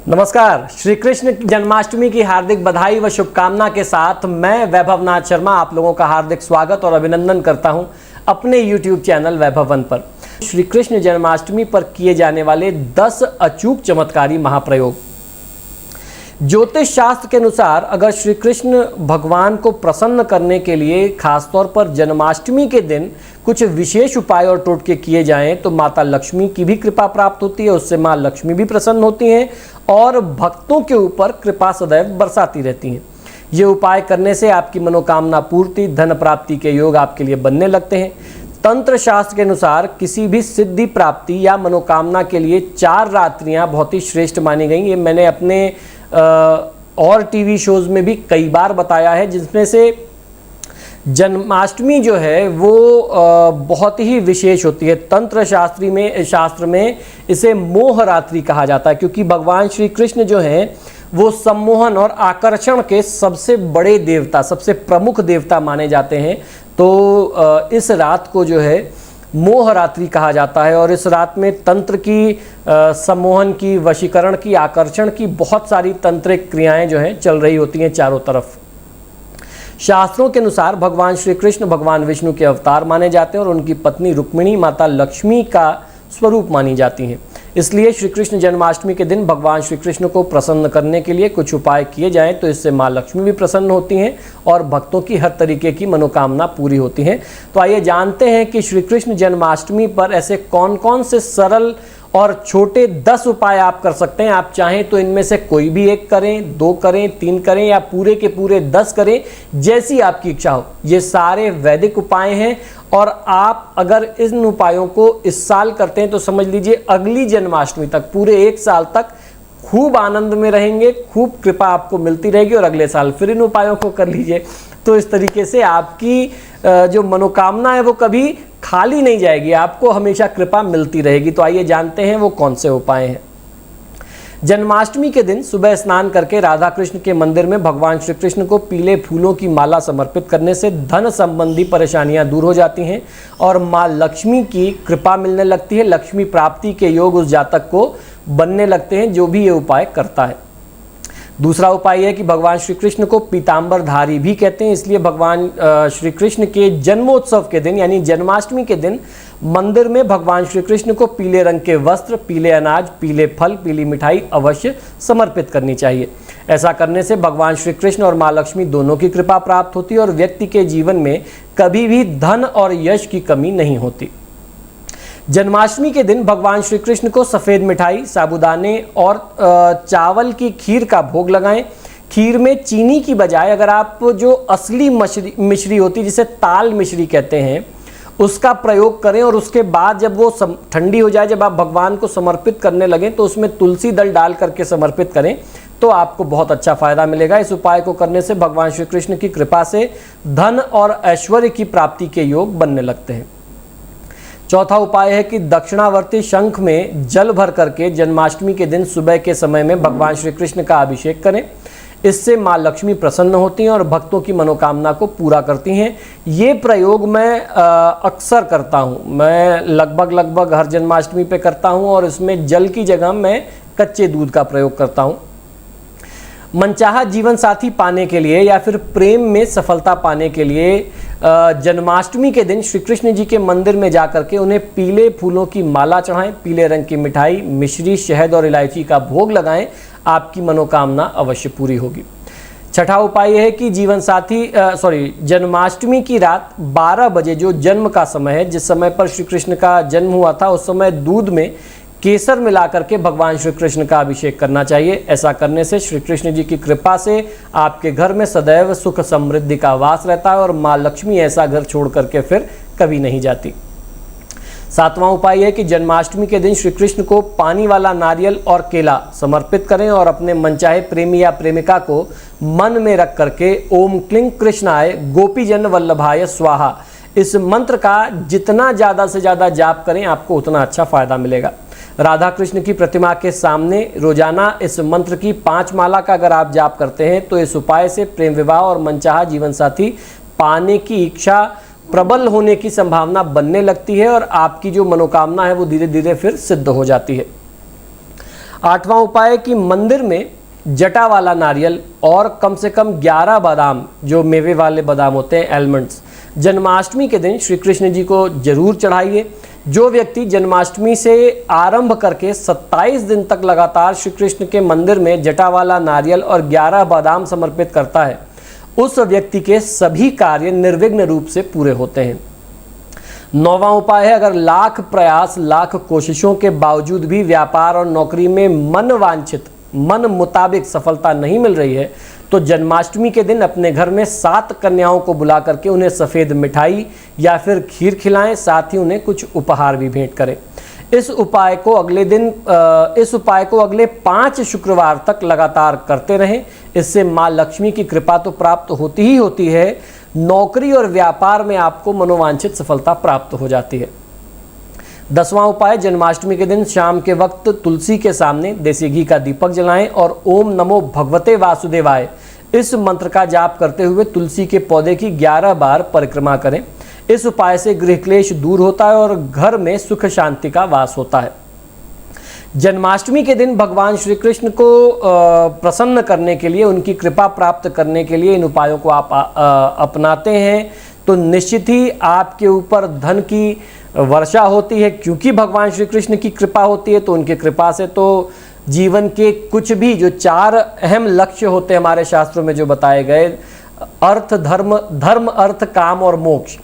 नमस्कार। श्री कृष्ण जन्माष्टमी की हार्दिक बधाई व शुभकामना के साथ मैं वैभव नाथ शर्मा आप लोगों का हार्दिक स्वागत और अभिनंदन करता हूं अपने YouTube चैनल वैभव वन पर। श्री कृष्ण जन्माष्टमी पर किए जाने वाले 10 अचूक चमत्कारी महाप्रयोग। ज्योतिष शास्त्र के अनुसार अगर श्री कृष्ण भगवान को प्रसन्न करने के लिए खासतौर पर जन्माष्टमी के दिन कुछ विशेष उपाय और टोटके किए जाएं तो माता लक्ष्मी की भी कृपा प्राप्त होती है, उससे माँ लक्ष्मी भी प्रसन्न होती हैं और भक्तों के ऊपर कृपा सदैव बरसाती रहती हैं। ये उपाय करने से आपकी मनोकामना पूर्ति, धन प्राप्ति के योग आपके लिए बनने लगते हैं। तंत्र शास्त्र के अनुसार किसी भी सिद्धि प्राप्ति या मनोकामना के लिए 4 रात्रियां बहुत ही श्रेष्ठ मानी गई। ये मैंने अपने और टीवी शोज में भी कई बार बताया है, जिसमें से जन्माष्टमी जो है वो बहुत ही विशेष होती है। तंत्र शास्त्र में इसे मोह रात्रि कहा जाता है, क्योंकि भगवान श्री कृष्ण जो हैं वो सम्मोहन और आकर्षण के सबसे बड़े देवता, सबसे प्रमुख देवता माने जाते हैं। तो इस रात को जो है मोह रात्रि कहा जाता है और इस रात में तंत्र की, सम्मोहन की, वशीकरण की, आकर्षण की बहुत सारी तंत्रिक क्रियाएं जो हैं चल रही होती हैं चारों तरफ। शास्त्रों के अनुसार भगवान श्री कृष्ण भगवान विष्णु के अवतार माने जाते हैं और उनकी पत्नी रुक्मिणी माता लक्ष्मी का स्वरूप मानी जाती हैं। इसलिए श्री कृष्ण जन्माष्टमी के दिन भगवान श्री कृष्ण को प्रसन्न करने के लिए कुछ उपाय किए जाएं तो इससे माँ लक्ष्मी भी प्रसन्न होती हैं और भक्तों की हर तरीके की मनोकामना पूरी होती है। तो आइए जानते हैं कि श्री कृष्ण जन्माष्टमी पर ऐसे कौन कौन से सरल और छोटे 10 उपाय आप कर सकते हैं। आप चाहें तो इनमें से कोई भी एक करें, 2 करें, 3 करें या पूरे के पूरे 10 करें, जैसी आपकी इच्छा हो। ये सारे वैदिक उपाय हैं और आप अगर इन उपायों को इस साल करते हैं तो समझ लीजिए अगली जन्माष्टमी तक, पूरे 1 साल तक खूब आनंद में रहेंगे, खूब कृपा आपको मिलती रहेगी और अगले साल फिर इन उपायों को कर लीजिए। तो इस तरीके से आपकी जो मनोकामना है वो कभी खाली नहीं जाएगी, आपको हमेशा कृपा मिलती रहेगी। तो आइए जानते हैं वो कौन से उपाय हैं। जन्माष्टमी के दिन सुबह स्नान करके राधा कृष्ण के मंदिर में भगवान श्री कृष्ण को पीले फूलों की माला समर्पित करने से धन संबंधी परेशानियां दूर हो जाती हैं और माँ लक्ष्मी की कृपा मिलने लगती है। लक्ष्मी प्राप्ति के योग उस जातक को बनने लगते हैं जो भी ये उपाय करता है। दूसरा उपाय है कि भगवान श्री कृष्ण को पीतांबरधारी भी कहते हैं, इसलिए भगवान श्री कृष्ण के जन्मोत्सव के दिन यानी जन्माष्टमी के दिन मंदिर में भगवान श्री कृष्ण को पीले रंग के वस्त्र, पीले अनाज, पीले फल, पीली मिठाई अवश्य समर्पित करनी चाहिए। ऐसा करने से भगवान श्री कृष्ण और माँ लक्ष्मी दोनों की कृपा प्राप्त होती है और व्यक्ति के जीवन में कभी भी धन और यश की कमी नहीं होती। जन्माष्टमी के दिन भगवान श्री कृष्ण को सफ़ेद मिठाई, साबूदाने और चावल की खीर का भोग लगाएं। खीर में चीनी की बजाय अगर आप जो असली मिश्री होती है, जिसे ताल मिश्री कहते हैं, उसका प्रयोग करें और उसके बाद जब वो ठंडी हो जाए, जब आप भगवान को समर्पित करने लगें तो उसमें तुलसी दल डाल करके समर्पित करें तो आपको बहुत अच्छा फायदा मिलेगा। इस उपाय को करने से भगवान श्री कृष्ण की कृपा से धन और ऐश्वर्य की प्राप्ति के योग बनने लगते हैं। चौथा उपाय है कि दक्षिणावर्ती शंख में जल भर करके जन्माष्टमी के दिन सुबह के समय में भगवान श्री कृष्ण का अभिषेक करें। इससे माँ लक्ष्मी प्रसन्न होती हैं और भक्तों की मनोकामना को पूरा करती हैं। ये प्रयोग मैं अक्सर करता हूँ, मैं लगभग हर जन्माष्टमी पे करता हूँ और इसमें जल की जगह मैं कच्चे दूध का प्रयोग करता हूँ। मनचाहा जीवन साथी पाने के लिए या फिर प्रेम में सफलता पाने के लिए जन्माष्टमी के दिन श्री कृष्ण जी के मंदिर में जाकर के उन्हें पीले फूलों की माला चढ़ाएं, पीले रंग की मिठाई, मिश्री, शहद और इलायची का भोग लगाएं। आपकी मनोकामना अवश्य पूरी होगी। छठा उपाय यह है कि जन्माष्टमी की रात 12 बजे जो जन्म का समय है, जिस समय पर श्री कृष्ण का जन्म हुआ था, उस समय दूध में केसर मिलाकर के भगवान श्री कृष्ण का अभिषेक करना चाहिए। ऐसा करने से श्री कृष्ण जी की कृपा से आपके घर में सदैव सुख समृद्धि का वास रहता है और माँ लक्ष्मी ऐसा घर छोड़ करके फिर कभी नहीं जाती। 7वां उपाय है कि जन्माष्टमी के दिन श्री कृष्ण को पानी वाला नारियल और केला समर्पित करें और अपने मनचाहे प्रेमी या प्रेमिका को मन में रख करके ओम क्लीं कृष्णाय गोपीजन वल्लभाय स्वाहा, इस मंत्र का जितना ज़्यादा से ज़्यादा जाप करें आपको उतना अच्छा फायदा मिलेगा। राधा कृष्ण की प्रतिमा के सामने रोजाना इस मंत्र की 5 माला का अगर आप जाप करते हैं तो इस उपाय से प्रेम विवाह और मनचाहा जीवन साथी पाने की इच्छा प्रबल होने की संभावना बनने लगती है और आपकी जो मनोकामना है वो धीरे धीरे फिर सिद्ध हो जाती है। 8वां उपाय कि मंदिर में जटा वाला नारियल और कम से कम 11 बादाम, जो मेवे वाले बादाम होते हैं, एलमंड्स, जन्माष्टमी के दिन श्री कृष्ण जी को जरूर चढ़ाइए। जो व्यक्ति जन्माष्टमी से आरंभ करके 27 दिन तक लगातार श्री कृष्ण के मंदिर में जटा वाला नारियल और 11 बादाम समर्पित करता है, उस व्यक्ति के सभी कार्य निर्विघ्न रूप से पूरे होते हैं। 9वां उपाय है, अगर लाख प्रयास लाख कोशिशों के बावजूद भी व्यापार और नौकरी में मन मुताबिक सफलता नहीं मिल रही है, तो जन्माष्टमी के दिन अपने घर में 7 कन्याओं को बुला करके उन्हें सफ़ेद मिठाई या फिर खीर खिलाएं, साथ ही उन्हें कुछ उपहार भी भेंट करें। इस उपाय को अगले 5 शुक्रवार तक लगातार करते रहें। इससे माँ लक्ष्मी की कृपा तो प्राप्त होती ही होती है, नौकरी और व्यापार में आपको मनोवांछित सफलता प्राप्त हो जाती है। 10वां उपाय, जन्माष्टमी के दिन शाम के वक्त तुलसी के सामने देसी घी का दीपक जलाएं और ओम नमो भगवते वासुदेवाय इस मंत्र का जाप करते हुए तुलसी के पौधे की 11 बार परिक्रमा करें। इस उपाय से गृह क्लेश दूर होता है और घर में सुख शांति का वास होता है। जन्माष्टमी के दिन भगवान श्री कृष्ण को प्रसन्न करने के लिए, उनकी कृपा प्राप्त करने के लिए इन उपायों को आप अपनाते हैं तो निश्चित ही आपके ऊपर धन की वर्षा होती है। क्योंकि भगवान श्री कृष्ण की कृपा होती है, तो उनकी कृपा से तो जीवन के कुछ भी जो 4 अहम लक्ष्य होते हैं हमारे शास्त्रों में जो बताए गए, अर्थ धर्म अर्थ काम और मोक्ष,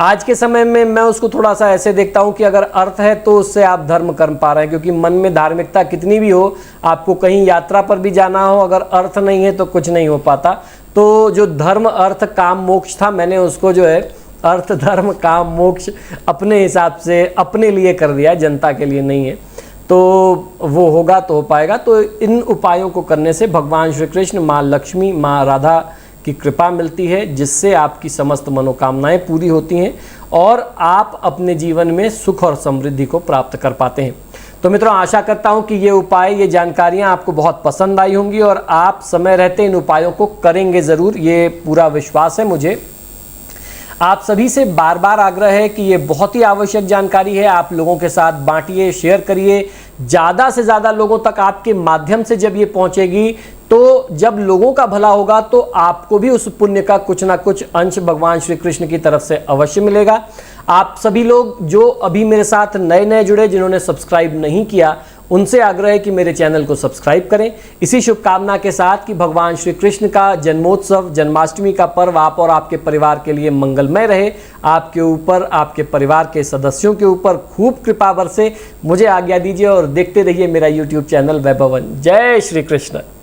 आज के समय में मैं उसको थोड़ा सा ऐसे देखता हूं कि अगर अर्थ है तो उससे आप धर्म कर पा रहे हैं, क्योंकि मन में धार्मिकता कितनी भी हो, आपको कहीं यात्रा पर भी जाना हो, अगर अर्थ नहीं है तो कुछ नहीं हो पाता। तो जो धर्म अर्थ काम मोक्ष था, मैंने उसको जो है अर्थ धर्म काम मोक्ष अपने हिसाब से अपने लिए कर दिया, जनता के लिए नहीं है। तो वो होगा तो हो पाएगा। तो इन उपायों को करने से भगवान श्री कृष्ण, माँ लक्ष्मी, माँ राधा की कृपा मिलती है, जिससे आपकी समस्त मनोकामनाएं पूरी होती हैं और आप अपने जीवन में सुख और समृद्धि को प्राप्त कर पाते हैं। तो मित्रों, आशा करता हूं कि ये उपाय, ये जानकारियां आपको बहुत पसंद आई होंगी और आप समय रहते इन उपायों को करेंगे ज़रूर, ये पूरा विश्वास है मुझे। आप सभी से बार बार आग्रह है कि ये बहुत ही आवश्यक जानकारी है, आप लोगों के साथ बांटिए, शेयर करिए। ज़्यादा से ज़्यादा लोगों तक आपके माध्यम से जब ये पहुंचेगी, तो जब लोगों का भला होगा तो आपको भी उस पुण्य का कुछ ना कुछ अंश भगवान श्री कृष्ण की तरफ से अवश्य मिलेगा। आप सभी लोग जो अभी मेरे साथ नए जुड़े, जिन्होंने सब्सक्राइब नहीं किया, उनसे आग्रह है कि मेरे चैनल को सब्सक्राइब करें। इसी शुभकामना के साथ कि भगवान श्री कृष्ण का जन्मोत्सव, जन्माष्टमी का पर्व आप और आपके परिवार के लिए मंगलमय रहे, आपके ऊपर, आपके परिवार के सदस्यों के ऊपर खूब कृपा बरसे। मुझे आज्ञा दीजिए और देखते रहिए मेरा YouTube चैनल वैभवन। जय श्री कृष्ण।